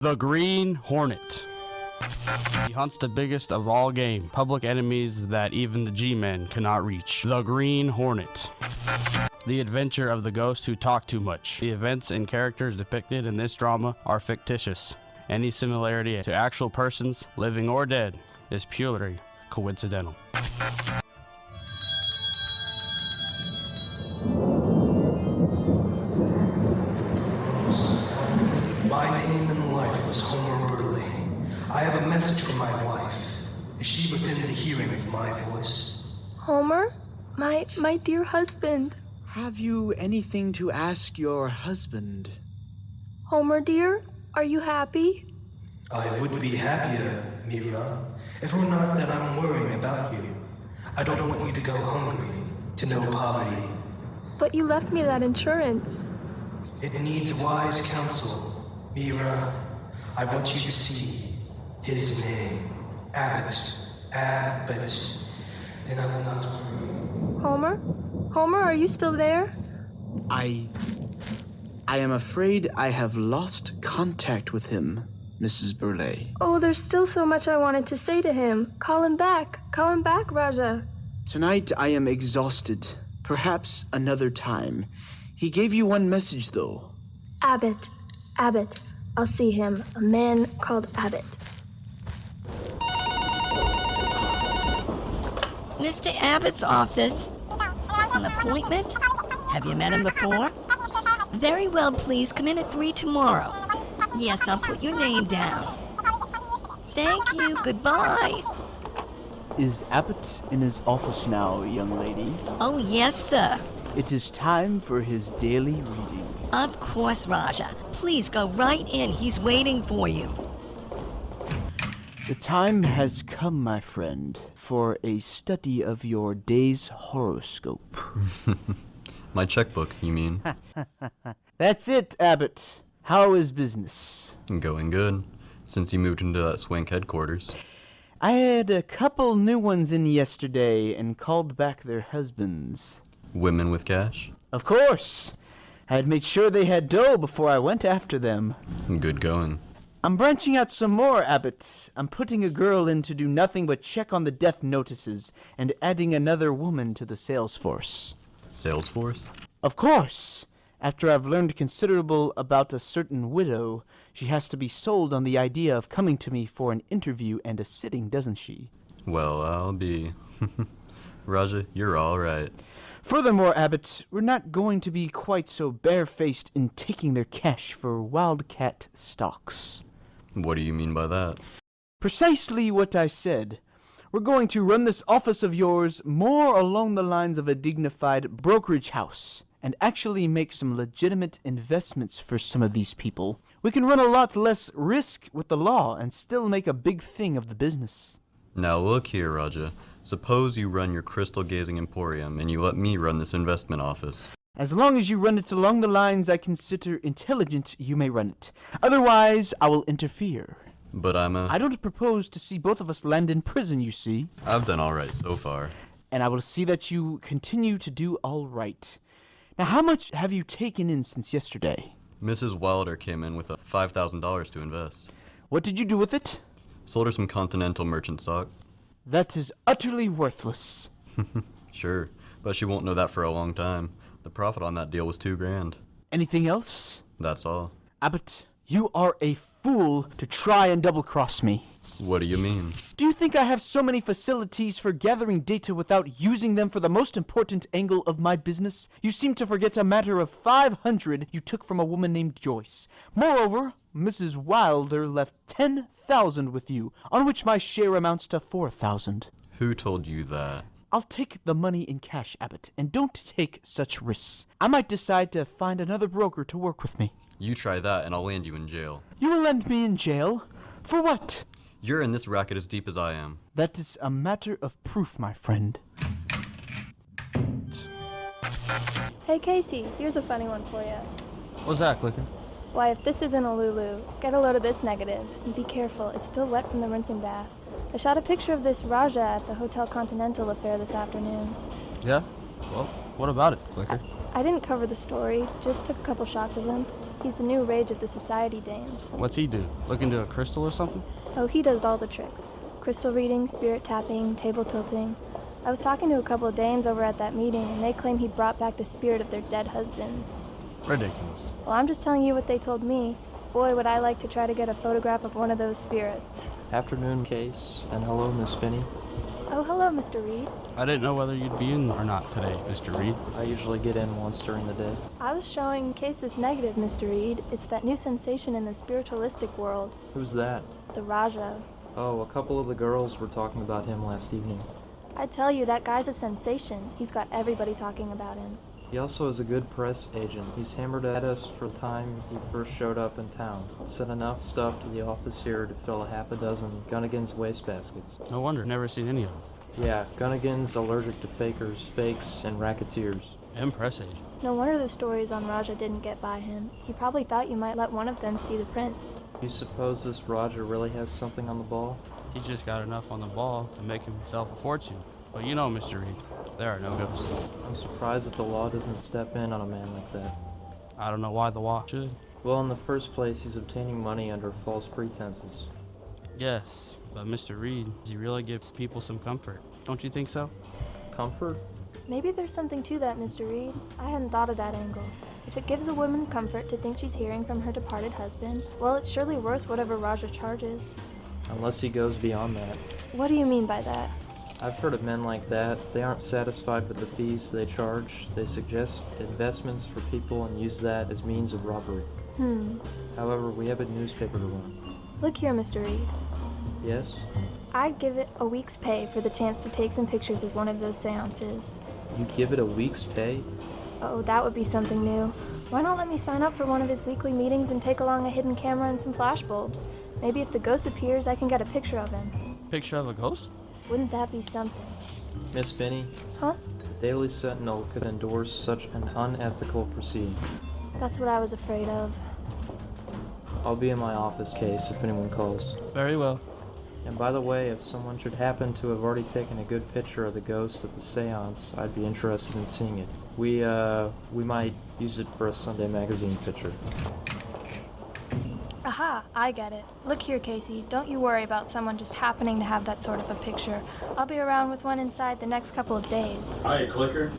The Green Hornet. He hunts the biggest of all game, public enemies that even the G-men cannot reach. The Green Hornet. The adventure of the ghost who talk too much. The events and characters depicted in this drama are fictitious. Any similarity to actual persons, living or dead, is purely coincidental. My name in life was Homer Burley. I have a message from my wife. Is she within the hearing of my voice? Homer? My dear husband. Have you anything to ask your husband? Homer, dear, are you happy? I would be happier, Mira, if it were not that I'm worrying about you. I don't want you to go hungry, to know poverty. But you left me that insurance. It needs wise counsel. Mira, I want you to see his name. Abbott. And I will not worry. Homer? Homer, are you still there? I am afraid I have lost contact with him, Mrs. Burley. Oh, there's still so much I wanted to say to him. Call him back. Call him back, Raja. Tonight I am exhausted. Perhaps another time. He gave you one message, though. Abbott. I'll see him. A man called Abbott. Mr. Abbott's office. An appointment? Have you met him before? Very well, please come in at 3 tomorrow. Yes, I'll put your name down. Thank you, goodbye. Is Abbott in his office now, young lady? Oh, yes, sir. It is time for his daily reading. Of course, Raja. Please go right in. He's waiting for you. The time has come, my friend, for a study of your day's horoscope. My checkbook, you mean? That's it, Abbott. How is business? Going good, since you moved into that swank headquarters. I had a couple new ones in yesterday and called back their husbands. Women with cash? Of course. I had made sure they had dough before I went after them. Good going. I'm branching out some more, Abbott. I'm putting a girl in to do nothing but check on the death notices and adding another woman to the sales force. Sales force? Of course. After I've learned considerable about a certain widow, she has to be sold on the idea of coming to me for an interview and a sitting, doesn't she? Well, I'll be... Raja, you're all right. Furthermore, Abbott, we're not going to be quite so barefaced in taking their cash for wildcat stocks. What do you mean by that? Precisely what I said. We're going to run this office of yours more along the lines of a dignified brokerage house and actually make some legitimate investments for some of these people. We can run a lot less risk with the law and still make a big thing of the business. Now look here, Raja. Suppose you run your crystal gazing emporium and you let me run this investment office. As long as you run it along the lines I consider intelligent, you may run it. Otherwise, I will interfere. But I don't propose to see both of us land in prison, you see. I've done all right so far. And I will see that you continue to do all right. Now, how much have you taken in since yesterday? Mrs. Wilder came in with $5,000 to invest. What did you do with it? Sold her some Continental merchant stock. That is utterly worthless. Sure, but she won't know that for a long time. The profit on that deal was $2,000. Anything else? That's all. Abbott, you are a fool to try and double-cross me. What do you mean? Do you think I have so many facilities for gathering data without using them for the most important angle of my business? You seem to forget a matter of 500 you took from a woman named Joyce. Moreover, Mrs. Wilder left 10,000 with you, on which my share amounts to 4,000. Who told you that? I'll take the money in cash, Abbott, and don't take such risks. I might decide to find another broker to work with me. You try that and I'll land you in jail. You will land me in jail? For what? You're in this racket as deep as I am. That is a matter of proof, my friend. Hey, Casey, here's a funny one for you. What's that, Clicker? Why, if this isn't a Lulu, get a load of this negative. And be careful, it's still wet from the rinsing bath. I shot a picture of this Raja at the Hotel Continental affair this afternoon. Yeah? Well, what about it, Clicker? I didn't cover the story, just took a couple shots of him. He's the new rage of the society dames. What's he do? Look into a crystal or something? Oh, he does all the tricks. Crystal reading, spirit tapping, table tilting. I was talking to a couple of dames over at that meeting, and they claim he brought back the spirit of their dead husbands. Ridiculous. Well, I'm just telling you what they told me. Boy, would I like to try to get a photograph of one of those spirits. Afternoon, Case, and hello, Miss Finney. Oh, hello, Mr. Reed. I didn't know whether you'd be in or not today, Mr. Reed. I usually get in once during the day. I was showing Case this negative, Mr. Reed. It's that new sensation in the spiritualistic world, Who's that? the Raja. Oh, a couple of the girls were talking about him last evening. I tell you, that guy's a sensation. He's got everybody talking about him. He also is a good press agent. He's hammered at us for the time he first showed up in town. Sent enough stuff to the office here to fill a half a dozen Gunnigan's wastebaskets. No wonder, never seen any of them. Yeah, Gunnigan's allergic to fakers, fakes, and racketeers. And press agent. No wonder the stories on Raja didn't get by him. He probably thought you might let one of them see the print. You suppose this Roger really has something on the ball? He's just got enough on the ball to make himself a fortune. But you know, Mr. Reed, there are no ghosts. I'm surprised that the law doesn't step in on a man like that. I don't know why the law should. Well, in the first place, he's obtaining money under false pretenses. Yes, but Mr. Reed, does he really give people some comfort? Don't you think so? Comfort? Maybe there's something to that, Mr. Reed. I hadn't thought of that angle. If it gives a woman comfort to think she's hearing from her departed husband, well, it's surely worth whatever Raja charges. Unless he goes beyond that. What do you mean by that? I've heard of men like that. They aren't satisfied with the fees they charge. They suggest investments for people and use that as means of robbery. However, we have a newspaper to run. Look here, Mr. Reed. Yes? I'd give it a week's pay for the chance to take some pictures of one of those seances. You'd give it a week's pay? Oh, that would be something new. Why not let me sign up for one of his weekly meetings and take along a hidden camera and some flashbulbs? Maybe if the ghost appears, I can get a picture of him. Picture of a ghost? Wouldn't that be something? Miss Finney? Huh? The Daily Sentinel could endorse such an unethical proceeding. That's what I was afraid of. I'll be in my office, Case, if anyone calls. Very well. And by the way, if someone should happen to have already taken a good picture of the ghost at the seance, I'd be interested in seeing it. We might use it for a Sunday magazine picture. Aha, I get it. Look here, Casey, don't you worry about someone just happening to have that sort of a picture. I'll be around with one inside the next couple of days. Hi, Clicker.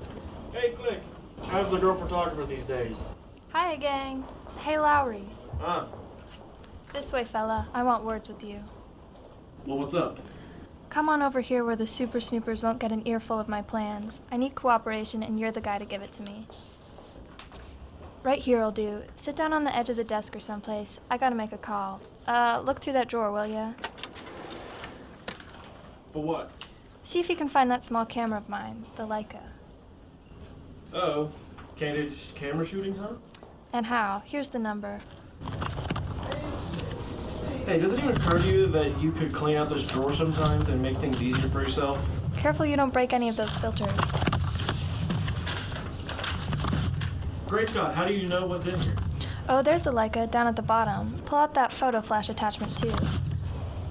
Hey, Click. How's the girl photographer these days? Hiya, gang. Hey, Lowry. Huh? This way, fella. I want words with you. Well, what's up? Come on over here where the super snoopers won't get an earful of my plans. I need cooperation, and you're the guy to give it to me. Right here'll do. Sit down on the edge of the desk or someplace. I gotta make a call. Look through that drawer, will ya? For what? See if you can find that small camera of mine, the Leica. Uh-oh. Candid camera shooting, huh? And how? Here's the number. Hey, does it even occur to you that you could clean out this drawer sometimes and make things easier for yourself? Careful you don't break any of those filters. Great Scott, how do you know what's in here? Oh, there's the Leica down at the bottom. Pull out that photo flash attachment, too.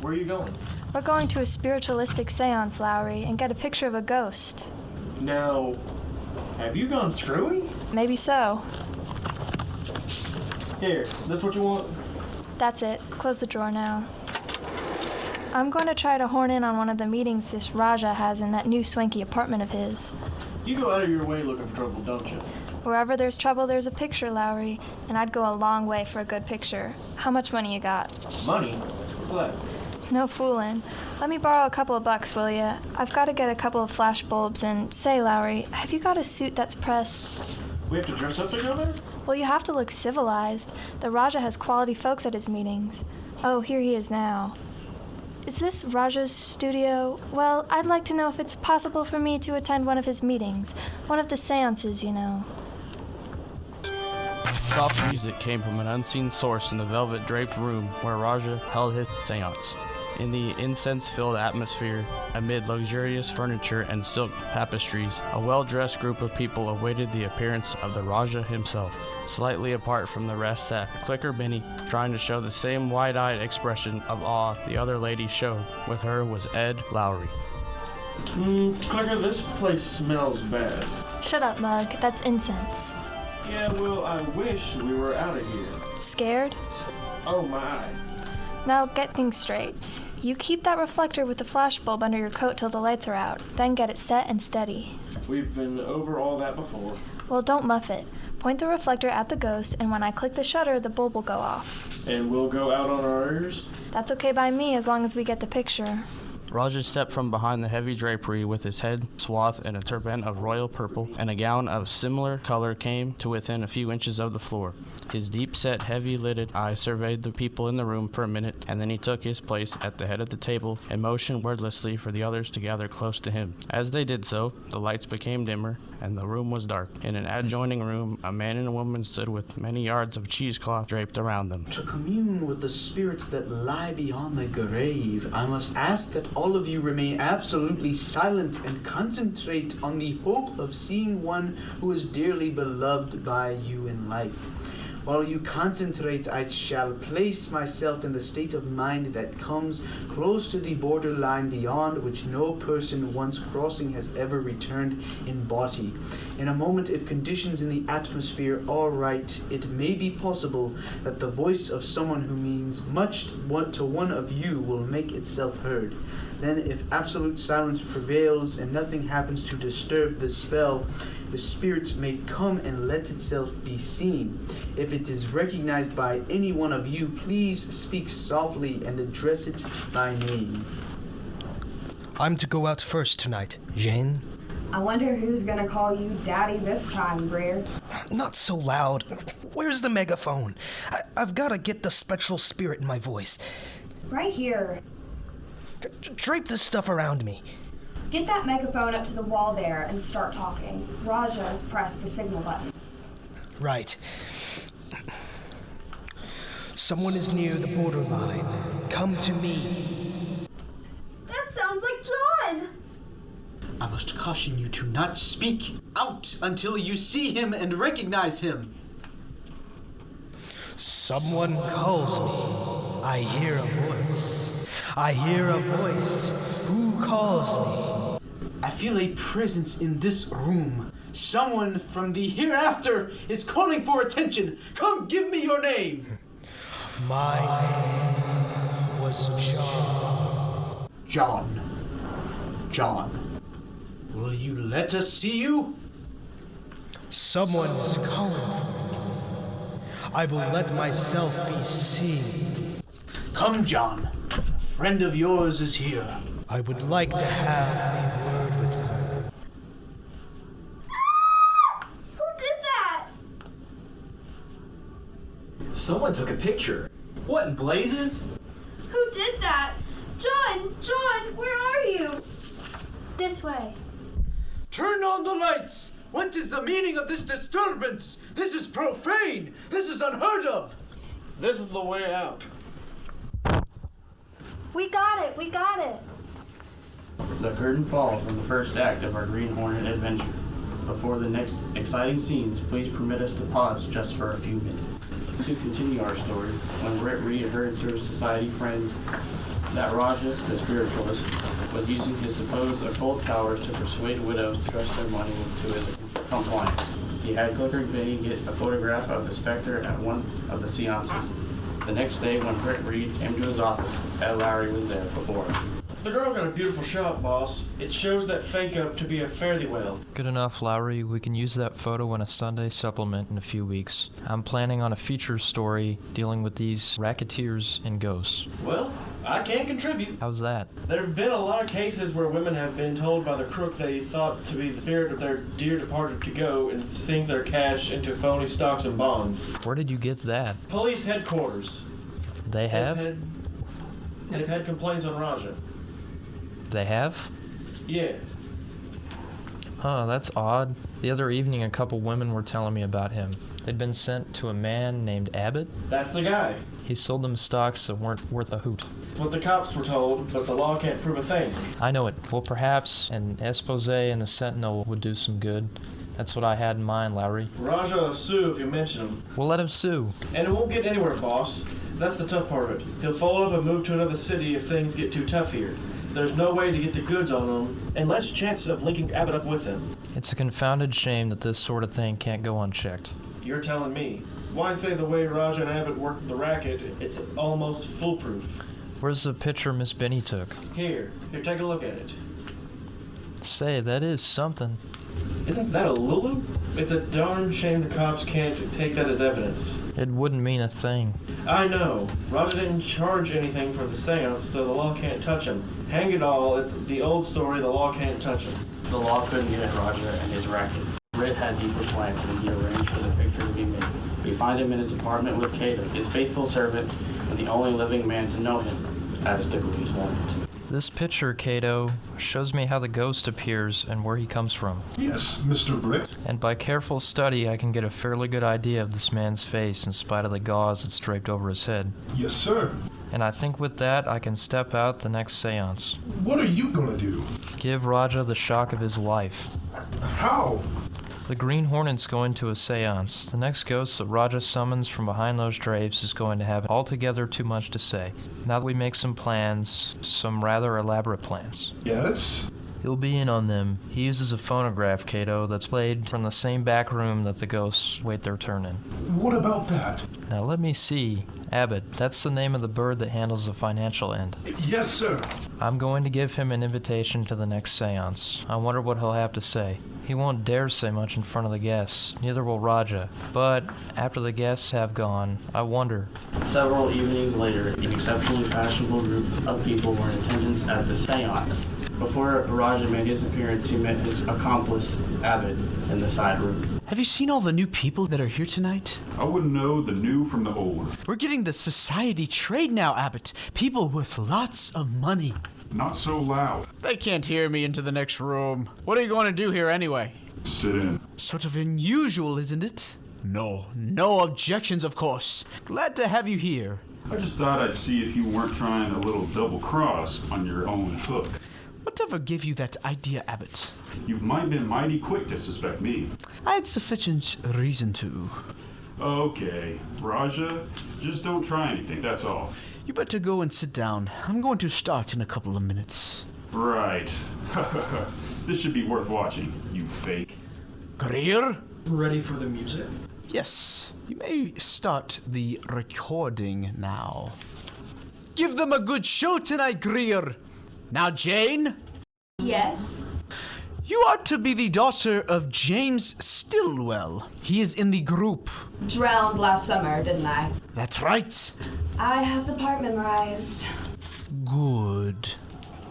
Where are you going? We're going to a spiritualistic seance, Lowry, and get a picture of a ghost. Now, have you gone screwy? Maybe so. Here, this what you want? That's it. Close the drawer now. I'm going to try to horn in on one of the meetings this Raja has in that new swanky apartment of his. You go out of your way looking for trouble, don't you? Wherever there's trouble, there's a picture, Lowry, and I'd go a long way for a good picture. How much money you got? Money? What's that? No fooling. Let me borrow a couple of bucks, will ya? I've got to get a couple of flash bulbs, and say, Lowry, have you got a suit that's pressed? We have to dress up to go there? Well, you have to look civilized. The Raja has quality folks at his meetings. Oh, here he is now. Is this Raja's studio? Well, I'd like to know if it's possible for me to attend one of his meetings. One of the seances, you know. Soft music came from an unseen source in the velvet-draped room where Raja held his seance. In the incense-filled atmosphere, amid luxurious furniture and silk tapestries, a well-dressed group of people awaited the appearance of the Raja himself. Slightly apart from the rest sat Clicker Benny, trying to show the same wide-eyed expression of awe the other lady showed. With her was Ed Lowry. Clicker, this place smells bad. Shut up, Mug. That's incense. Yeah, well, I wish we were out of here. Scared? Oh my. Now get things straight. You keep that reflector with the flashbulb under your coat till the lights are out, then get it set and steady. We've been over all that before. Well, don't muff it. Point the reflector at the ghost, and when I click the shutter, the bulb will go off. And we'll go out on our ears? That's okay by me as long as we get the picture. Raja stepped from behind the heavy drapery with his head swathed in a turban of royal purple, and a gown of similar color came to within a few inches of the floor. His deep-set, heavy-lidded eye surveyed the people in the room for a minute, and then he took his place at the head of the table and motioned wordlessly for the others to gather close to him. As they did so, the lights became dimmer, and the room was dark. In an adjoining room, a man and a woman stood with many yards of cheesecloth draped around them. To commune with the spirits that lie beyond the grave, I must ask that all of you remain absolutely silent and concentrate on the hope of seeing one who is dearly beloved by you in life. While you concentrate, I shall place myself in the state of mind that comes close to the borderline beyond which no person once crossing has ever returned in body. In a moment, if conditions in the atmosphere are right, it may be possible that the voice of someone who means much to one of you will make itself heard. Then, if absolute silence prevails and nothing happens to disturb the spell, the spirit may come and let itself be seen. If it is recognized by any one of you, please speak softly and address it by name. I'm to go out first tonight, Jane. I wonder who's gonna call you Daddy this time, Greer. Not so loud. Where's the megaphone? I've got to get the spectral spirit in my voice. Right here. Drape this stuff around me. Get that megaphone up to the wall there and start talking. Raja's pressed the signal button. Right. Someone is near the borderline. Come to me. That sounds like John! I must caution you to not speak out until you see him and recognize him. Someone calls me. I hear a voice. I hear a voice. Who calls me? I feel a presence in this room. Someone from the hereafter is calling for attention. Come, give me your name. My name was John. John. Will you let us see you? Someone is calling for me. I will let myself be seen. Come, John. A friend of yours is here. I would like to have a word with her. Who did that? Someone took a picture. What in blazes? Who did that? John, where are you? This way. Turn on the lights! What is the meaning of this disturbance? This is profane! This is unheard of! This is the way out. We got it. The curtain falls on the first act of our Green Hornet adventure. Before the next exciting scenes, please permit us to pause just for a few minutes. To continue our story, when Britt Reed heard through his society friends that Raja, the spiritualist, was using his supposed occult powers to persuade widows to trust their money to his compliance, he had Clicker Vinny get a photograph of the specter at one of the seances. The next day, when Britt Reed came to his office, Ed Lowry was there before him. The girl got a beautiful shot, boss. It shows that fake up to be a fairly well. Good enough, Lowry. We can use that photo in a Sunday supplement in a few weeks. I'm planning on a feature story dealing with these racketeers and ghosts. Well, I can contribute. How's that? There have been a lot of cases where women have been told by the crook they thought to be the spirit of their dear departed to go and sink their cash into phony stocks and bonds. Where did you get that? Police headquarters. They have? They've had complaints on Raja. They have? Yeah. Huh, that's odd. The other evening, a couple women were telling me about him. They'd been sent to a man named Abbott. That's the guy. He sold them stocks that weren't worth a hoot. What the cops were told, but the law can't prove a thing. I know it. Well, perhaps an expose in the Sentinel would do some good. That's what I had in mind, Lowry. Raja will sue if you mention him. We'll let him sue. And it won't get anywhere, boss. That's the tough part of it. He'll fold up and move to another city if things get too tough here. There's no way to get the goods on him, and less chances of linking Abbott up with him. It's a confounded shame that this sort of thing can't go unchecked. You're telling me. Why say the way Raja and Abbott worked the racket, it's almost foolproof. Where's the picture Miss Benny took? Here, take a look at it. Say, that is something. Isn't that a Lulu? It's a darn shame the cops can't take that as evidence. It wouldn't mean a thing. I know. Raja didn't charge anything for the seance, so the law can't touch him. Hang it all, it's the old story, the law can't touch him. The law couldn't get at Roger and his racket. Britt had deeper plans when he arranged for the picture to be made. We find him in his apartment with Cato, his faithful servant, and the only living man to know him as the Green Hornet. This picture, Cato, shows me how the ghost appears and where he comes from. Yes, Mr. Britt. And by careful study, I can get a fairly good idea of this man's face in spite of the gauze that's draped over his head. Yes, sir. And I think with that, I can step out the next seance. What are you gonna do? Give Raja the shock of his life. How? The Green Hornet's going to a seance. The next ghost that Raja summons from behind those drapes is going to have altogether too much to say. Now that we make some plans, some rather elaborate plans. Yes? He'll be in on them. He uses a phonograph, Cato, that's played from the same back room that the ghosts wait their turn in. What about that? Now let me see. Abbott, that's the name of the bird that handles the financial end. Yes, sir. I'm going to give him an invitation to the next seance. I wonder what he'll have to say. He won't dare say much in front of the guests, neither will Raja. But after the guests have gone, I wonder. Several evenings later, an exceptionally fashionable group of people were in attendance at the seance. Before Raja made his appearance, he met his accomplice, Abbott, in the side room. Have you seen all the new people that are here tonight? I wouldn't know the new from the old. We're getting the society trade now, Abbott. People with lots of money. Not so loud. They can't hear me into the next room. What are you going to do here anyway? Sit in. Sort of unusual, isn't it? No objections, of course. Glad to have you here. I just thought I'd see if you weren't trying a little double cross on your own hook. Whatever gave you that idea, Abbott? You've been mighty quick to suspect me. I had sufficient reason to. Okay, Raja, just don't try anything, that's all. You better go and sit down. I'm going to start in a couple of minutes. Right. This should be worth watching, you fake. Greer? Ready for the music? Yes, you may start the recording now. Give them a good show tonight, Greer. Now, Jane? Yes? You are to be the daughter of James Stillwell. He is in the group. Drowned last summer, didn't I? That's right. I have the part memorized. Good.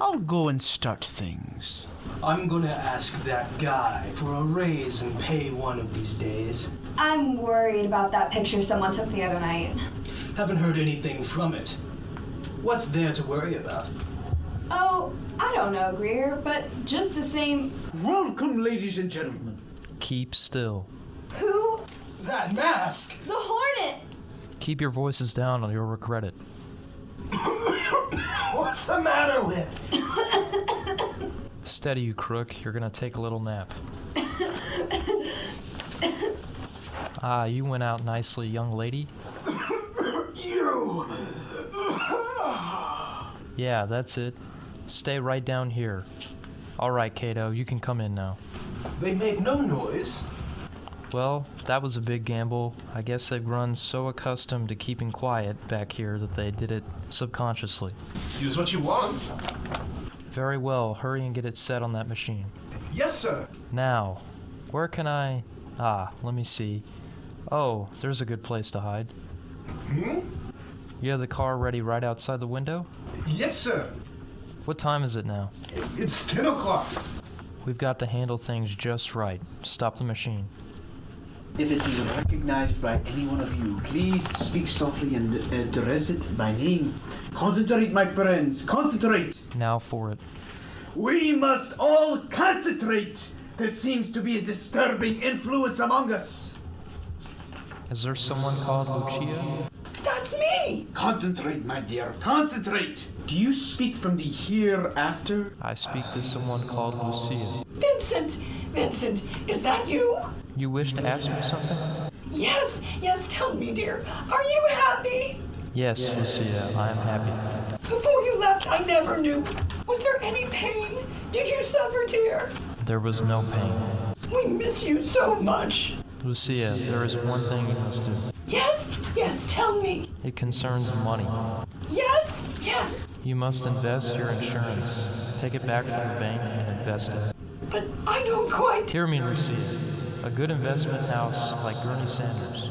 I'll go and start things. I'm gonna ask that guy for a raise and pay one of these days. I'm worried about that picture someone took the other night. Haven't heard anything from it. What's there to worry about? Oh, I don't know, Greer, but just the same. Welcome, ladies and gentlemen. Keep still. Who? That mask! The Hornet! Keep your voices down or you'll regret it. What's the matter with? Steady, you crook. You're gonna take a little nap. Ah, you went out nicely, young lady. You! Yeah, that's it. Stay right down here. All right, Cato, you can come in now. They make no noise. Well, that was a big gamble. I guess they've grown so accustomed to keeping quiet back here that they did it subconsciously. Use what you want. Very well, hurry and get it set on that machine. Yes, sir. Now, where can I... let me see. Oh, there's a good place to hide. You have the car ready right outside the window? Yes, sir. What time is it now? It's 10 o'clock. We've got to handle things just right. Stop the machine. If it is recognized by any one of you, please speak softly and address it by name. Concentrate, my friends, concentrate! Now for it. We must all concentrate! There seems to be a disturbing influence among us. Is there someone called Lucia? That's me! Concentrate, my dear, concentrate! Do you speak from the hereafter? I speak to someone called Lucia. Vincent! Vincent, is that you? You wish to ask me something? Yes, tell me, dear. Are you happy? Yes, Lucia, I am happy. Before you left, I never knew. Was there any pain? Did you suffer, dear? There was no pain. We miss you so much. Lucia, there is one thing you must do. Yes, tell me. It concerns money. Yes. You must invest your insurance. Take it back from the bank and invest it. But I don't quite... Hear me, Lucia. A good investment house like Gurney Sanders.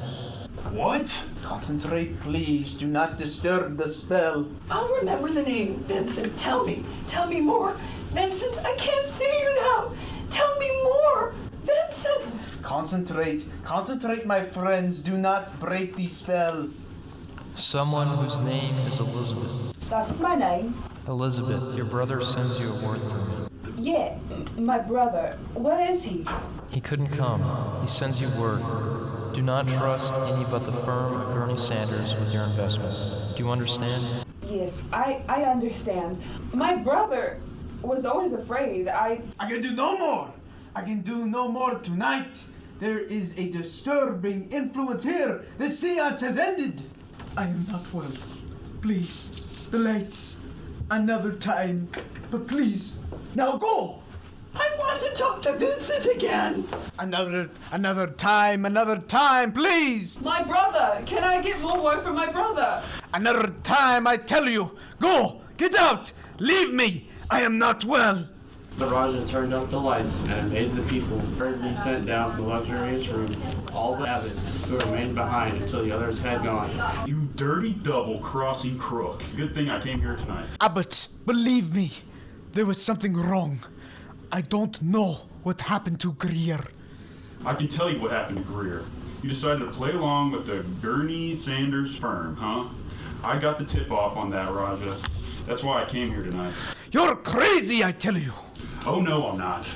What? Concentrate, please. Do not disturb the spell. I'll remember the name, Vincent. Tell me more. Vincent, I can't see you now. Tell me more. Vincent! Concentrate, my friends. Do not break the spell. Someone whose name is Elizabeth. That's my name. Elizabeth, your brother sends you a word through me. Yeah, my brother. Where is he? He couldn't come. He sends you word. Do not trust any but the firm of Gurney Sanders with your investment. Do you understand? Yes, I understand. My brother was always afraid. I can do no more. I can do no more tonight. There is a disturbing influence here. The seance has ended. I am not well. Please, the lights. Another time. But please, now go. I want to talk to Vincent again. Another time, please. My brother! Can I get more word from my brother? Another time, I tell you. Go! Get out! Leave me! I am not well. The Raja turned up the lights and amazed the people, hurriedly sent down from the luxurious room all the Abbott, who remained behind until the others had gone. You dirty double-crossing crook. Good thing I came here tonight. Abbott, believe me, there was something wrong. I don't know what happened to Greer. I can tell you what happened to Greer. You decided to play along with the Gurney Sanders firm, huh? I got the tip-off on that, Raja. That's why I came here tonight. You're crazy, I tell you. Oh, no, I'm not.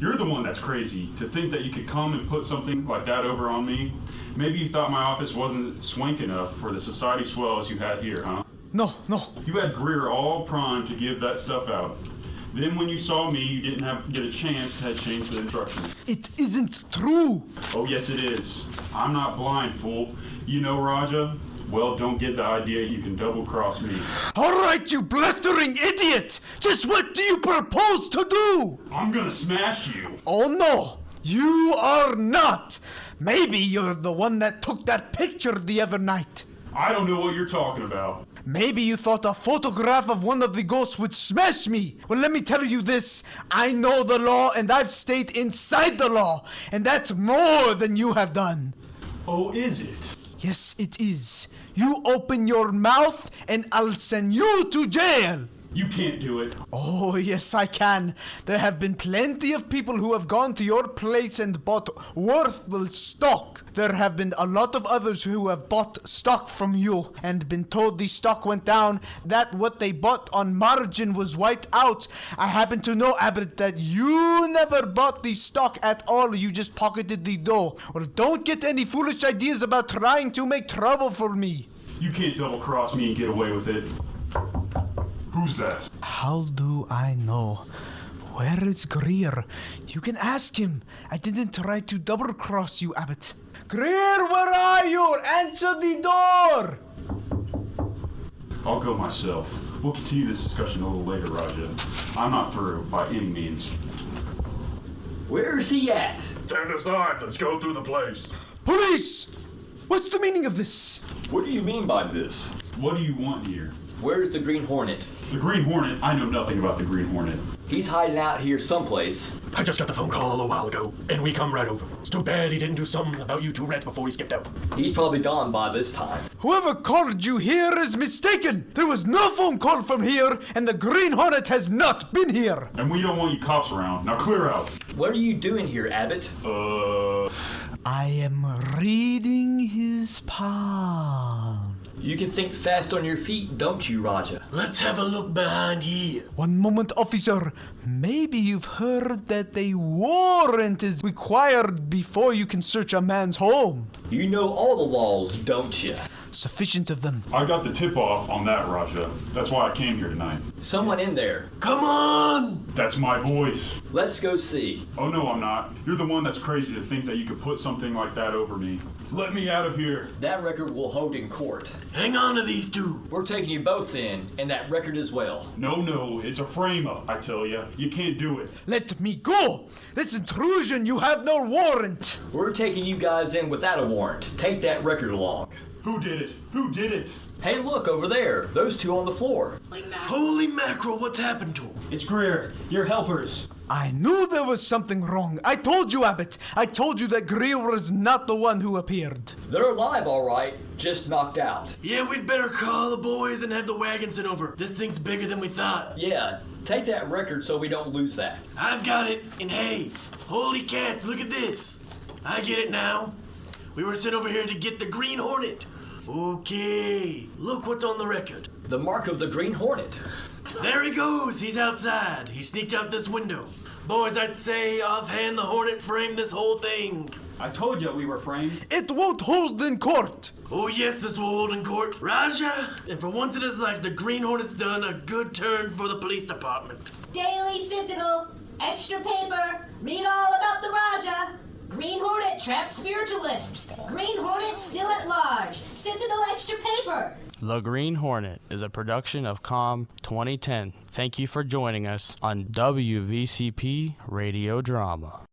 You're the one that's crazy. To think that you could come and put something like that over on me. Maybe you thought my office wasn't swank enough for the society swells you had here, huh? No. You had Greer all primed to give that stuff out. Then when you saw me, you didn't get a chance to change the instructions. It isn't true. Oh, yes, it is. I'm not blind, fool. You know, Raja? Well, don't get the idea you can double-cross me. All right, you blustering idiot! Just what do you propose to do? I'm gonna smash you. Oh, no. You are not. Maybe you're the one that took that picture the other night. I don't know what you're talking about. Maybe you thought a photograph of one of the ghosts would smash me. Well, let me tell you this. I know the law, and I've stayed inside the law. And that's more than you have done. Oh, is it? Yes, it is. You open your mouth, and I'll send you to jail. You can't do it. Oh, yes, I can. There have been plenty of people who have gone to your place and bought worthless stock. There have been a lot of others who have bought stock from you and been told the stock went down, that what they bought on margin was wiped out. I happen to know, Abbott, that you never bought the stock at all. You just pocketed the dough. Well, don't get any foolish ideas about trying to make trouble for me. You can't double-cross me and get away with it. Who's that? How do I know? Where is Greer? You can ask him. I didn't try to double-cross you, Abbott. Greer, where are you? Answer the door! I'll go myself. We'll continue this discussion a little later, Raja. I'm not through, by any means. Where's he at? Stand aside. Let's go through the place. Police! What's the meaning of this? What do you mean by this? What do you want here? Where's the Green Hornet? The Green Hornet? I know nothing about the Green Hornet. He's hiding out here someplace. I just got the phone call a while ago, and we come right over. It's too bad he didn't do something about you two rats before he skipped out. He's probably gone by this time. Whoever called you here is mistaken. There was no phone call from here, and the Green Hornet has not been here. And we don't want you cops around. Now clear out. What are you doing here, Abbott? I am reading his palm. You can think fast on your feet, don't you, Raja? Let's have a look behind here. One moment, officer. Maybe you've heard that a warrant is required before you can search a man's home. You know all the laws, don't you? Sufficient of them. I got the tip-off on that, Raja. That's why I came here tonight. Someone in there. Come on! That's my voice. Let's go see. Oh, no, I'm not. You're the one that's crazy to think that you could put something like that over me. Let me out of here. That record will hold in court. Hang on to these two. We're taking you both in, and that record as well. No, it's a frame-up, I tell you. You can't do it. Let me go! This intrusion, you have no warrant! We're taking you guys in without a warrant. Take that record along. Who did it? Who did it? Hey, look over there. Those two on the floor. Holy mackerel, what's happened to him? It's Greer. Your helpers. I knew there was something wrong. I told you, Abbott. I told you that Greer was not the one who appeared. They're alive, all right. Just knocked out. Yeah, we'd better call the boys and have the wagon sent over. This thing's bigger than we thought. Yeah, take that record so we don't lose that. I've got it. And hey, holy cats, look at this. I get it now. We were sent over here to get the Green Hornet. Okay, look what's on the record. The mark of the Green Hornet. There he goes. He's outside. He sneaked out this window. Boys, I'd say offhand the Hornet framed this whole thing. I told you we were framed. It won't hold in court. Oh yes, this will hold in court. Raja, and for once in his life, the Green Hornet's done a good turn for the police department. Daily Sentinel, extra paper, read all about the Raja. Green Hornet traps spiritualists. Green Hornet still at large. Sentinel extra paper. The Green Hornet is a production of COMM 2010. Thank you for joining us on WVCP Radio Drama.